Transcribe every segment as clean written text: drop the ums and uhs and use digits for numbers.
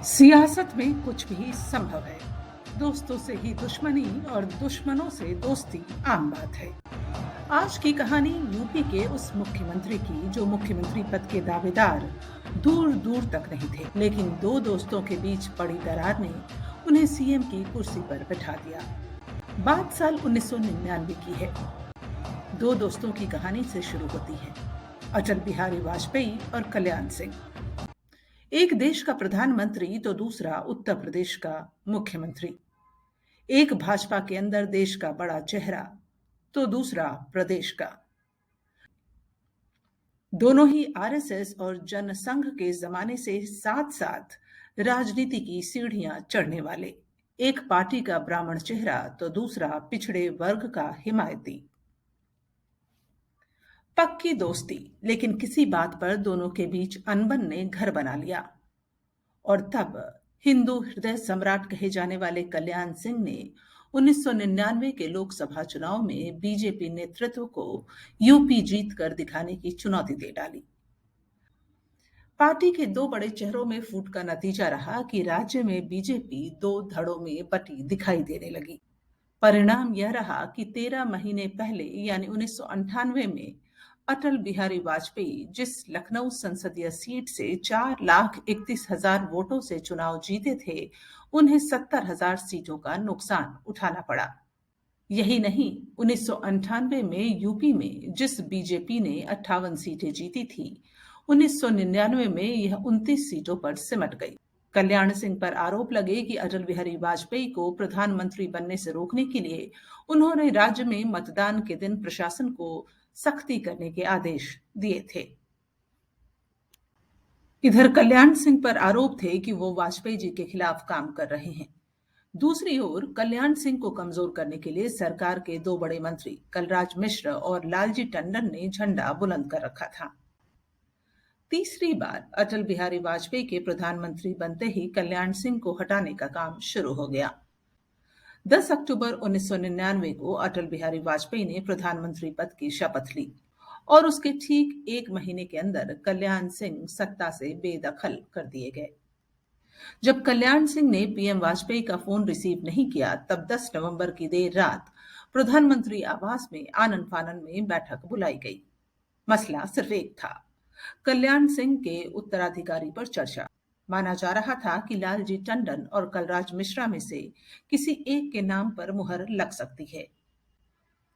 सियासत में कुछ भी संभव है। दोस्तों से ही दुश्मनी और दुश्मनों से दोस्ती आम बात है। आज की कहानी यूपी के उस मुख्यमंत्री की जो मुख्यमंत्री पद के दावेदार दूर दूर तक नहीं थे, लेकिन दो दोस्तों के बीच पड़ी दरार ने उन्हें सीएम की कुर्सी पर बैठा दिया। बात साल 1999 की है। दो दोस्तों की कहानी से शुरू होती है, अटल बिहारी वाजपेयी और कल्याण सिंह। एक देश का प्रधानमंत्री तो दूसरा उत्तर प्रदेश का मुख्यमंत्री। एक भाजपा के अंदर देश का बड़ा चेहरा तो दूसरा प्रदेश का। दोनों ही आरएसएस और जनसंघ के जमाने से साथ साथ राजनीति की सीढ़ियां चढ़ने वाले। एक पार्टी का ब्राह्मण चेहरा तो दूसरा पिछड़े वर्ग का हिमायती। पक्की दोस्ती, लेकिन किसी बात पर दोनों के बीच अनबन ने घर बना लिया। और तब हिंदू हृदय सम्राट कहे जाने वाले कल्याण सिंह ने 1999 के लोकसभा चुनाव में बीजेपी नेतृत्व को यूपी जीत कर दिखाने की चुनौती दे डाली। पार्टी के दो बड़े चेहरों में फूट का नतीजा रहा कि राज्य में बीजेपी दो धड़ों में बटी दिखाई देने लगी। परिणाम यह रहा कि 13 महीने पहले यानी 1998 में अटल बिहारी वाजपेयी जिस लखनऊ संसदीय सीट से 4,31,000 वोटों से चुनाव जीते थे, उन्हें 70,000 सीटों का नुकसान उठाना पड़ा। यही नहीं, 1998 में यूपी में जिस बीजेपी ने 58 सीटें जीती थी, 1999 में यह 29 सीटों पर सिमट गई। कल्याण सिंह पर आरोप लगे कि अटल बिहारी वाजपेयी को प्रधानमंत्री बनने से रोकने के लिए उन्होंने राज्य में मतदान के दिन प्रशासन को सख्ती करने के आदेश दिए थे। इधर कल्याण सिंह पर आरोप थे कि वो वाजपेयी जी के खिलाफ काम कर रहे हैं। दूसरी ओर कल्याण सिंह को कमजोर करने के लिए सरकार के दो बड़े मंत्री कलराज मिश्र और लालजी टंडन ने झंडा बुलंद कर रखा था। तीसरी बार अटल बिहारी वाजपेयी के प्रधानमंत्री बनते ही कल्याण सिंह को हटाने का काम शुरू हो गया। 10 अक्टूबर 1999 को अटल बिहारी वाजपेयी ने प्रधानमंत्री पद की शपथ ली और उसके ठीक एक महीने के अंदर कल्याण सिंह सत्ता से बेदखल कर दिए गए। जब कल्याण सिंह ने पीएम वाजपेयी का फोन रिसीव नहीं किया, तब 10 नवंबर की देर रात प्रधानमंत्री आवास में आनन फानन में बैठक बुलाई गई। मसला सिर्फ एक था, कल्याण सिंह के उत्तराधिकारी पर चर्चा। माना जा रहा था कि लालजी टंडन और कलराज मिश्रा में से किसी एक के नाम पर मुहर लग सकती है।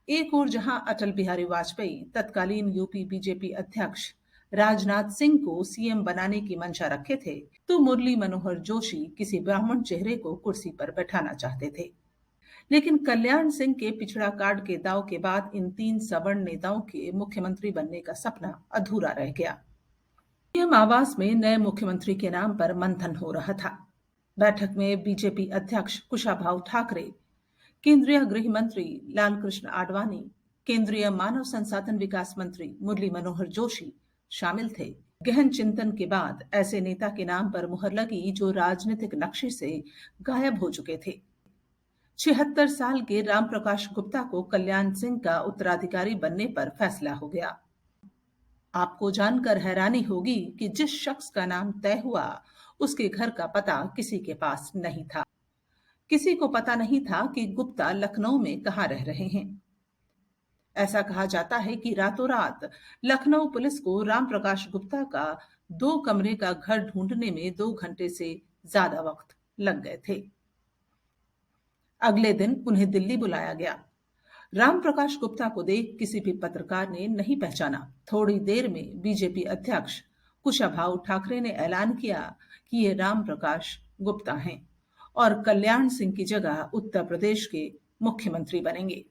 एक ओर जहां अटल बिहारी वाजपेयी तत्कालीन यूपी बीजेपी अध्यक्ष राजनाथ सिंह को सीएम बनाने की मंशा रखे थे, तो मुरली मनोहर जोशी किसी ब्राह्मण चेहरे को कुर्सी पर बैठाना चाहते थे। लेकिन कल्याण सिंह के पिछड़ा कार्ड के दांव के बाद इन तीन सवर्ण नेताओं के मुख्यमंत्री बनने का सपना अधूरा रह गया। सीएम आवास में नए मुख्यमंत्री के नाम पर मंथन हो रहा था। बैठक में बीजेपी अध्यक्ष कुशाभाऊ ठाकरे, केंद्रीय गृह मंत्री लालकृष्ण आडवाणी, केंद्रीय मानव संसाधन विकास मंत्री मुरली मनोहर जोशी शामिल थे। गहन चिंतन के बाद ऐसे नेता के नाम पर मुहर लगी जो राजनीतिक नक्शे से गायब हो चुके थे। 76 साल के राम प्रकाश गुप्ता को कल्याण सिंह का उत्तराधिकारी बनने पर फैसला हो गया। आपको जानकर हैरानी होगी कि जिस शख्स का नाम तय हुआ, उसके घर का पता किसी के पास नहीं था। किसी को पता नहीं था कि गुप्ता लखनऊ में कहाँ रह रहे हैं। ऐसा कहा जाता है कि रातों रात लखनऊ पुलिस को राम प्रकाश गुप्ता का 2 कमरे का घर ढूंढने में 2 घंटे से ज्यादा वक्त लग गए थे। अगले दिन उन्हें दिल्ली बुलाया गया। राम प्रकाश गुप्ता को देख किसी भी पत्रकार ने नहीं पहचाना। थोड़ी देर में बीजेपी अध्यक्ष कुशाभाऊ ठाकरे ने ऐलान किया कि ये राम प्रकाश गुप्ता हैं और कल्याण सिंह की जगह उत्तर प्रदेश के मुख्यमंत्री बनेंगे।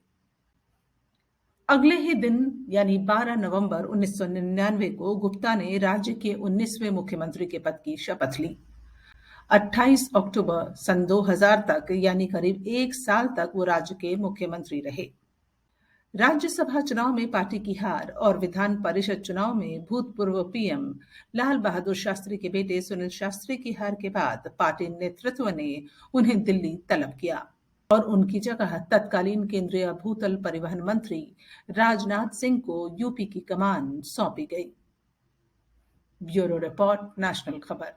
अगले ही दिन यानी 12 नवंबर 1999 को गुप्ता ने राज्य के 19वें मुख्यमंत्री के पद की शपथ ली। 28 अक्टूबर सन 2000 तक यानी करीब 1 साल तक वो राज्य के मुख्यमंत्री रहे। राज्यसभा चुनाव में पार्टी की हार और विधान परिषद चुनाव में भूतपूर्व पीएम लाल बहादुर शास्त्री के बेटे सुनील शास्त्री की हार के बाद पार्टी नेतृत्व ने उन्हें दिल्ली तलब किया और उनकी जगह तत्कालीन केंद्रीय भूतल परिवहन मंत्री राजनाथ सिंह को यूपी की कमान सौंपी गई। ब्यूरो रिपोर्ट, नेशनल खबर।